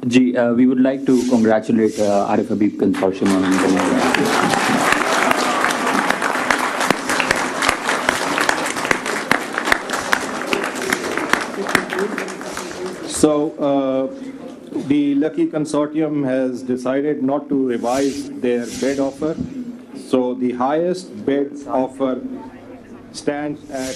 we would like to congratulate Arif Habib Consortium on So, the Lucky Consortium has decided not to revise their bid offer. So, the highest bid offer stands at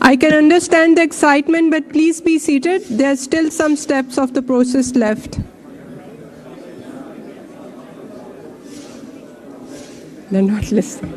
I can understand the excitement, but please be seated. There are still some steps of the process left. They're not listening.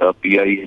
PIA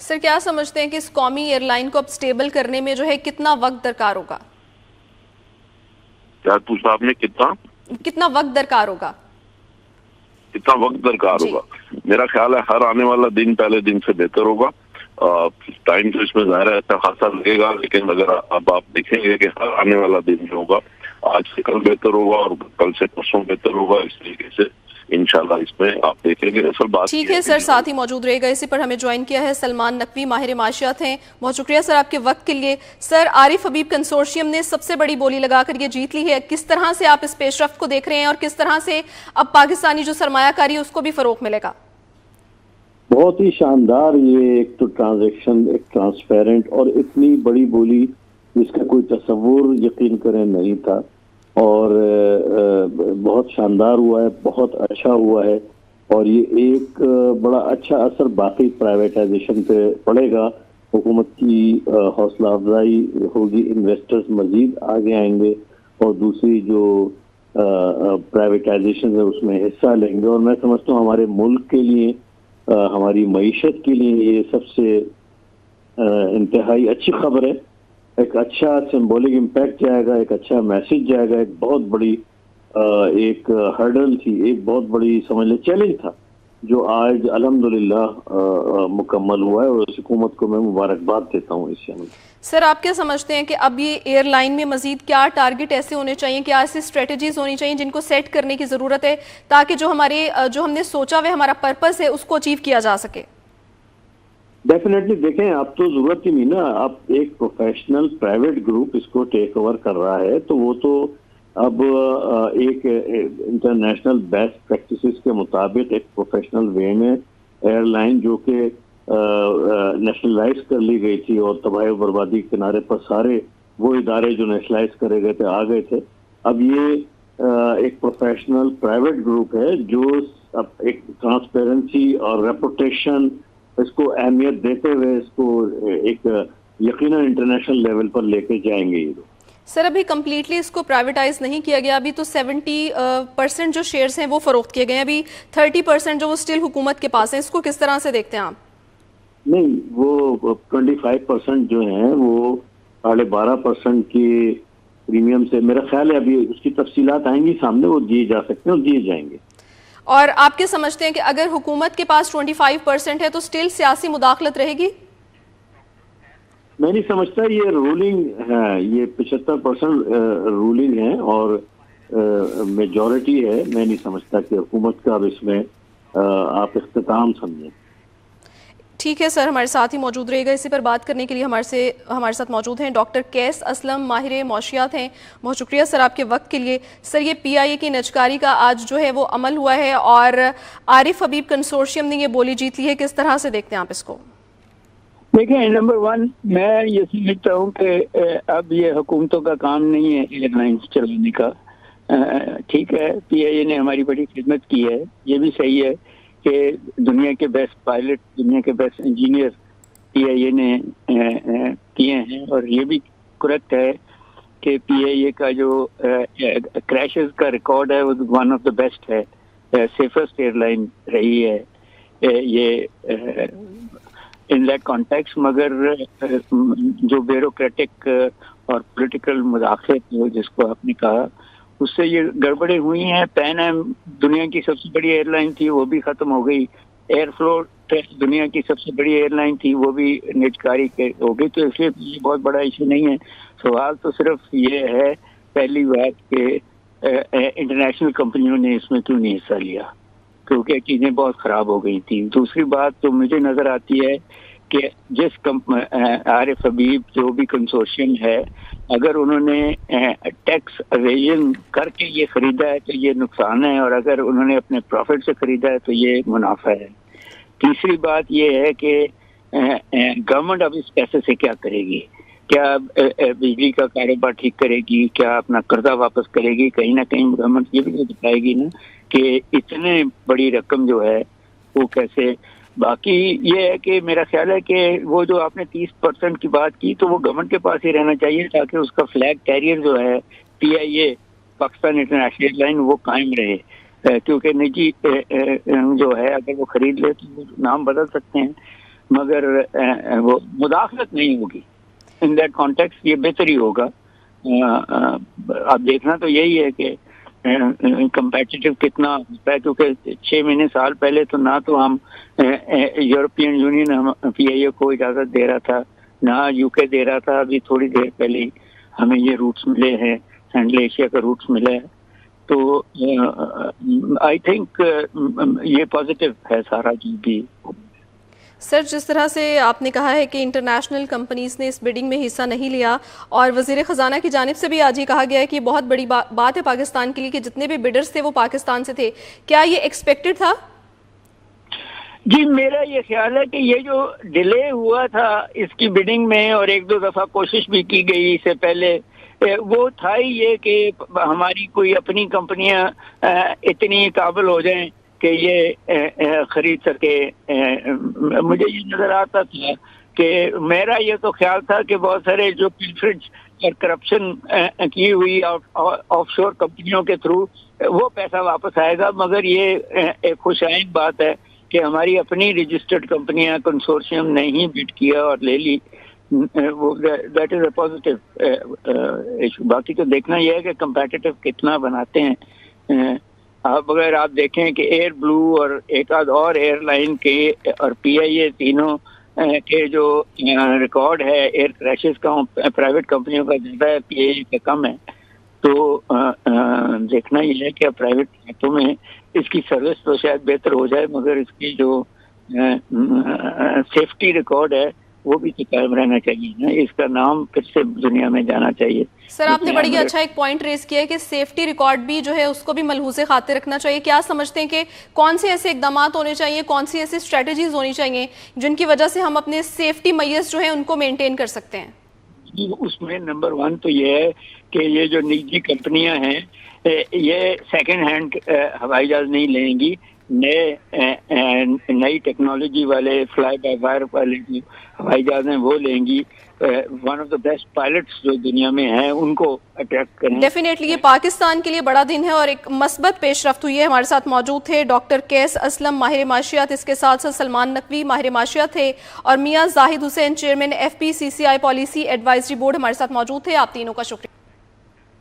سر کیا سمجھتے ہیں کہ اس قومی air line کو اب stable کرنے میں جو ہے کتنا وقت درکار ہوگا؟ کیا پوچھا آپ نے؟ کتنا وقت درکار ہوگا؟ کتنا وقت درکار ہوگا؟ میرا خیال ہے ہر آنے والا دن پہلے دن سے بہتر ہوگا. ٹائم تو اس میں ظاہر ہے اچھا خاصا لگے گا، لیکن اگر اب آپ دیکھیں گے کہ ہر آنے والا دن جو ہوگا آج سے کل بہتر ہوگا اور کل سے پرسوں بہتر ہوگا. اس طریقے سے انشاءاللہ اس میں آپ دیکھیں گے. اصل بات ٹھیک ہے سر، ساتھ ہی موجود رہے گا. اسی پر ہمیں جوائن کیا ہے سلمان نقوی، ماہر معاشیات ہیں. بہت شکریہ سر آپ کے وقت کے لیے. سر عارف حبیب کنسورشیم نے سب سے بڑی بولی لگا کر یہ جیت لی ہے. کس طرح سے آپ اس پیش رفت کو دیکھ رہے ہیں اور کس طرح سے اب پاکستانی جو سرمایہ کاری ہے اس کو بھی فروغ ملے گا؟ بہت ہی شاندار. یہ ایک تو ٹرانزیکشن ایک ٹرانسپیرنٹ اور اتنی بڑی بولی جس کا کوئی تصور یقین کریں نہیں تھا، اور بہت شاندار ہوا ہے، بہت اچھا ہوا ہے. اور یہ ایک بڑا اچھا اثر باقی پرائیویٹائزیشن پہ پڑے گا. حکومت کی حوصلہ افزائی ہوگی، انویسٹرز مزید آگے آئیں گے اور دوسری جو پرائیویٹائزیشن ہے اس میں حصہ لیں گے. اور میں سمجھتا ہوں ہمارے ملک کے لیے، ہماری معیشت کے لیے یہ سب سے انتہائی اچھی خبر ہے. ایک اچھا سمبولک امپیکٹ جائے گا، ایک اچھا میسج جائے گا. ایک بہت بڑی ایک ہرڈل تھی، ایک بہت بڑی سمجھ لیں چیلنج تھا جو آج الحمدللہ مکمل ہوا ہے، اور اس حکومت کو میں مبارکباد دیتا ہوں اس عمل. سر آپ کیا سمجھتے ہیں کہ اب یہ ایئر لائن میں مزید کیا ٹارگٹ ایسے ہونے چاہیے، کیا ایسی اسٹریٹجیز ہونی چاہیے جن کو سیٹ کرنے کی ضرورت ہے تاکہ جو ہم نے سوچا ہوا ہمارا پرپس ہے اس کو اچیو کیا جا سکے؟ ڈیفینیٹلی دیکھیں، اب تو ضرورت ہی نہیں نا. اب ایک پروفیشنل پرائیویٹ گروپ اس کو ٹیک اوور کر رہا ہے، تو وہ تو اب ایک انٹرنیشنل بیسٹ پریکٹسز کے مطابق ایک پروفیشنل وے میں ایئر لائن جو کہ نیشنلائز کر لی گئی تھی اور تباہی و بربادی کے کنارے پر سارے وہ ادارے جو نیشنلائز کرے گئے تھے آ گئے تھے. اب یہ ایک پروفیشنل پرائیویٹ گروپ ہے جو اب ایک ٹرانسپیرنسی اور ریپوٹیشن اس کو اہمیت دیتے ہوئے اس کو ایک یقیناً انٹرنیشنل لیول پر لے کے جائیں گے. یہ لوگ سر ابھی کمپلیٹلی اس کو پرائیویٹائز نہیں کیا گیا، ابھی تو 70% جو شیئرز ہیں وہ فروخت کیے گئے ہیں، ابھی 30% جو وہ اسٹل حکومت کے پاس ہیں. اس کو کس طرح سے دیکھتے ہیں آپ؟ نہیں، وہ 25% جو ہیں وہ 12.5% کی پریمیم سے میرا خیال ہے ابھی اس کی تفصیلات آئیں گی سامنے، وہ دیے جا سکتے ہیں اور دیے جائیں گے. اور آپ کیا سمجھتے ہیں کہ اگر حکومت کے پاس 25% ہے تو اسٹل سیاسی مداخلت رہے گی؟ میں نہیں سمجھتا. یہ رولنگ ہے، یہ 75% رولنگ ہے اور میجورٹی ہے. میں نہیں سمجھتا کہ حکومت کا اب اس میں آپ اختتام سمجھیں. ٹھیک ہے سر، ہمارے ساتھ ہی موجود رہے گا. اسی پر بات کرنے کے لیے ہمارے ساتھ موجود ہیں ڈاکٹر قیس اسلم، ماہر معاشیات ہیں. بہت شکریہ سر آپ کے وقت کے لیے. سر یہ پی آئی اے کی نجکاری کا آج جو ہے وہ عمل ہوا ہے اور عارف حبیب کنسورشیم نے یہ بولی جیت لی ہے، کس طرح سے دیکھتے ہیں آپ اس کو؟ دیکھیں، نمبر 1 میں یہ سمجھتا ہوں کہ اب یہ حکومتوں کا کام نہیں ہے ایئر لائنس چلانے کا. ٹھیک ہے، پی آئی اے نے ہماری بڑی خدمت کی ہے، یہ بھی صحیح ہے کہ دنیا کے بیسٹ پائلٹ، دنیا کے بیسٹ انجینئر پی آئی اے نے کیے ہیں. اور یہ بھی کریکٹ ہے کہ پی آئی اے کا جو کریشز کا ریکارڈ ہے وہ ون آف دا بیسٹ ہے، سیفسٹ ایئر لائن رہی ہے یہ ان دیٹ کانٹیکس. مگر جو بیوروکریٹک اور پولیٹیکل مداخلت جس کو آپ نے کہا، اس سے یہ گڑبڑیں ہوئی ہیں. پین ایم دنیا کی سب سے بڑی ایئر لائن تھی، وہ بھی ختم ہو گئی. ایئر فلوٹ دنیا کی سب سے بڑی ایئر لائن تھی، وہ بھی نجکاری ہو گئی. تو اس لیے یہ بہت بڑا ایشو نہیں ہے. سوال تو صرف یہ ہے پہلی بات کہ انٹرنیشنل کمپنیوں نے اس میں کیوں نہیں حصہ لیا، کیونکہ چیزیں بہت خراب ہو گئی تھیں. دوسری بات تو مجھے نظر آتی ہے کہ جس عارف حبیب جو بھی کنسورشیم ہے، اگر انہوں نے ٹیکس اویژن کر کے یہ خریدا ہے تو یہ نقصان ہے، اور اگر انہوں نے اپنے پروفٹ سے خریدا ہے تو یہ منافع ہے. تیسری بات یہ ہے کہ گورنمنٹ اب اس پیسے سے کیا کرے گی؟ کیا بجلی کا کاروبار ٹھیک کرے گی؟ کیا اپنا قرضہ واپس کرے گی؟ کہیں نہ کہیں گورنمنٹ یہ بھی تو بتائے گی نا کہ اتنے بڑی رقم جو ہے وہ کیسے. باقی یہ ہے کہ میرا خیال ہے کہ وہ جو آپ نے 30% کی بات کی تو وہ گورنمنٹ کے پاس ہی رہنا چاہیے تاکہ اس کا فلیگ کیریئر جو ہے پی آئی اے پاکستان انٹرنیشنل ایئر لائن وہ قائم رہے. کیونکہ نجی جو ہے اگر وہ خرید لے تو وہ نام بدل سکتے ہیں. مگر وہ مداخلت نہیں ہوگی. ان دیٹ کانٹیکسٹ یہ بہتر ہی ہوگا. اب دیکھنا تو یہی ہے کہ کمپیٹیٹو کتنا ہوتا ہے, کیونکہ 6 مہینے سال پہلے تو نہ تو ہم یورپین یونین ہم پی آئی اے کو اجازت دے رہا تھا, نہ یو کے دے رہا تھا. ابھی تھوڑی دیر پہلے ہمیں یہ روٹس ملے ہیں, سینٹرل ایشیا کا روٹس ملے ہیں. تو آئی تھنک یہ پازیٹیو ہے سارا جو بھی. سر, جس طرح سے آپ نے کہا ہے کہ انٹرنیشنل کمپنیز نے اس بیڈنگ میں حصہ نہیں لیا, اور وزیر خزانہ کی جانب سے بھی آج یہ کہا گیا ہے کہ یہ بہت بڑی بات ہے پاکستان کے لیے کہ جتنے بھی بیڈرز تھے وہ پاکستان سے تھے, کیا یہ ایکسپیکٹڈ تھا؟ جی, میرا یہ خیال ہے کہ یہ جو ڈیلے ہوا تھا اس کی بیڈنگ میں, اور 1-2 دفعہ کوشش بھی کی گئی اس سے پہلے, وہ تھا ہی یہ کہ ہماری کوئی اپنی کمپنیاں اتنی قابل ہو جائیں کہ یہ خرید سکے. مجھے یہ نظر آتا تھا کہ میرا یہ تو خیال تھا کہ بہت سارے جو پلفریج اور کرپشن کی ہوئی آف شور کمپنیوں کے تھرو وہ پیسہ واپس آئے گا, مگر یہ ایک خوش آئند بات ہے کہ ہماری اپنی رجسٹرڈ کمپنیاں کنسورشیم نے ہی بڈ کیا اور لے لی. That is a positive issue. باقی تو دیکھنا یہ ہے کہ کمپیٹیٹو کتنا بناتے ہیں. اب اگر آپ دیکھیں کہ ایئر بلو اور ایک آدھ اور ایئر لائن کے اور پی آئی اے تینوں کے جو ریکارڈ ہے ایئر کریشز کا پرائیویٹ کمپنیوں کا زیادہ ہے, پی آئی اے کا کم ہے. تو دیکھنا یہ ہے کہ پرائیویٹ ہاتھوں میں اس کی سروس تو شاید بہتر ہو جائے, مگر اس کی جو سیفٹی ریکارڈ ہے وہ بھی تو قائم رہنا چاہیے نا. اس کا نام پھر سے دنیا میں جانا چاہیے. سر, آپ نے بڑی اچھا ایک پوائنٹ ریز کیا ہے کہ سیفٹی ریکارڈ بھی جو ہے اس کو بھی ملحوظ خاطر رکھنا چاہیے. کیا سمجھتے ہیں کہ کون سے ایسے اقدامات ہونے چاہیے, کون سی ایسی اسٹریٹجیز ہونی چاہیے جن کی وجہ سے ہم اپنے سیفٹی میئرز جو ہیں ان کو مینٹین کر سکتے ہیں؟ اس میں نمبر 1 تو یہ ہے کہ یہ جو نجی کمپنیاں ہیں یہ سیکنڈ ہینڈ ہوائی جہاز نہیں لیں گی. نئی ٹیکنالوجی والے فلائی بائی وائر والے جو ہوائی جہاز ہیں وہ لیں گی. One of the best pilots جو دنیا میں ہیں ان کو اٹریکٹ کریں. ڈیفینیٹلی یہ پاکستان کے لیے بڑا دن ہے اور ایک مثبت پیش رفت ہوئی ہے. ہمارے ساتھ موجود تھے ڈاکٹر قیس اسلم, ماہر معاشیات, اس کے ساتھ ساتھ سلمان نقوی, ماہر معاشیات تھے, اور Mian Zahid Hussain, chairman FPCCI policy advisory board ہمارے ساتھ موجود تھے. آپ تینوں کا شکریہ.